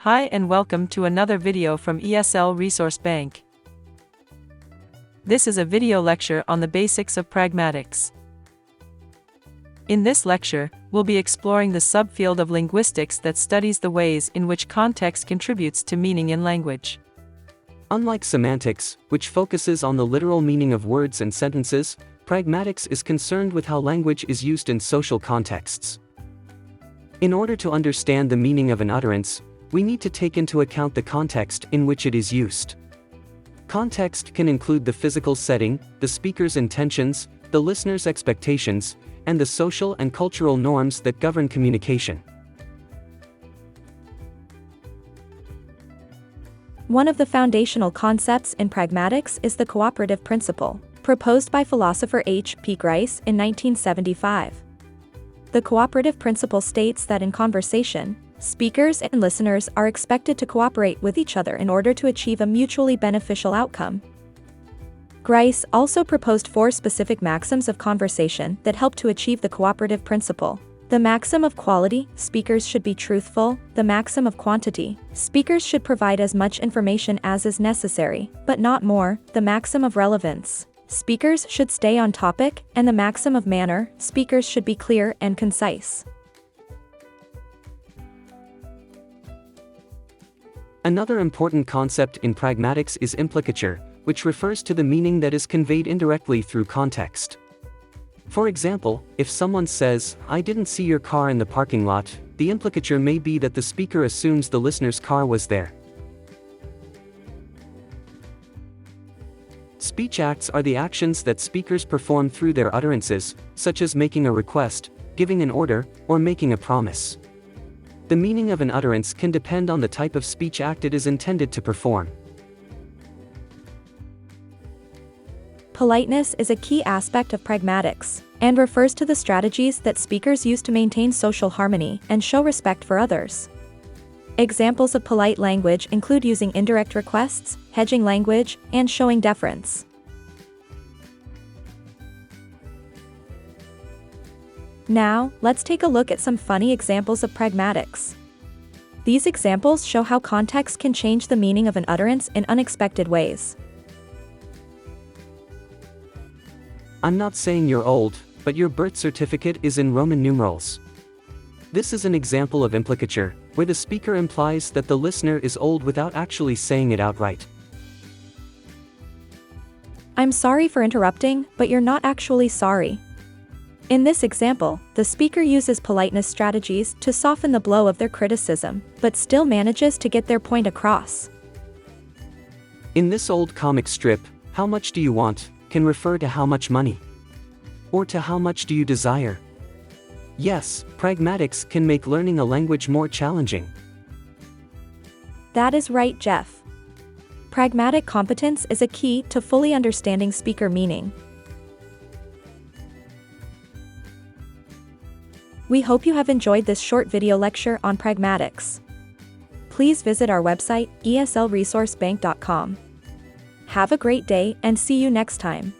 Hi and welcome to another video from ESL Resource Bank. This is a video lecture on the basics of pragmatics. In this lecture, we'll be exploring the subfield of linguistics that studies the ways in which context contributes to meaning in language. Unlike semantics, which focuses on the literal meaning of words and sentences, pragmatics is concerned with how language is used in social contexts. In order to understand the meaning of an utterance, we need to take into account the context in which it is used. Context can include the physical setting, the speaker's intentions, the listener's expectations, and the social and cultural norms that govern communication. One of the foundational concepts in pragmatics is the cooperative principle, proposed by philosopher H. P. Grice in 1975. The cooperative principle states that in conversation, speakers and listeners are expected to cooperate with each other in order to achieve a mutually beneficial outcome. Grice also proposed 4 specific maxims of conversation that help to achieve the cooperative principle. The maxim of quality, speakers should be truthful; the maxim of quantity, speakers should provide as much information as is necessary, but not more; the maxim of relevance, speakers should stay on topic; and the maxim of manner, speakers should be clear and concise. Another important concept in pragmatics is implicature, which refers to the meaning that is conveyed indirectly through context. For example, if someone says, "I didn't see your car in the parking lot," the implicature may be that the speaker assumes the listener's car was there. Speech acts are the actions that speakers perform through their utterances, such as making a request, giving an order, or making a promise. The meaning of an utterance can depend on the type of speech act it is intended to perform. Politeness is a key aspect of pragmatics, and refers to the strategies that speakers use to maintain social harmony and show respect for others. Examples of polite language include using indirect requests, hedging language, and showing deference. Now, let's take a look at some funny examples of pragmatics. These examples show how context can change the meaning of an utterance in unexpected ways. I'm not saying you're old, but your birth certificate is in Roman numerals. This is an example of implicature, where the speaker implies that the listener is old without actually saying it outright. I'm sorry for interrupting, but you're not actually sorry. In this example, the speaker uses politeness strategies to soften the blow of their criticism, but still manages to get their point across. In this old comic strip, "How much do you want?" can refer to how much money, or to how much do you desire. Yes, pragmatics can make learning a language more challenging. That is right, Jeff. Pragmatic competence is a key to fully understanding speaker meaning. We hope you have enjoyed this short video lecture on pragmatics. Please visit our website, eslresourcebank.com. Have a great day and see you next time.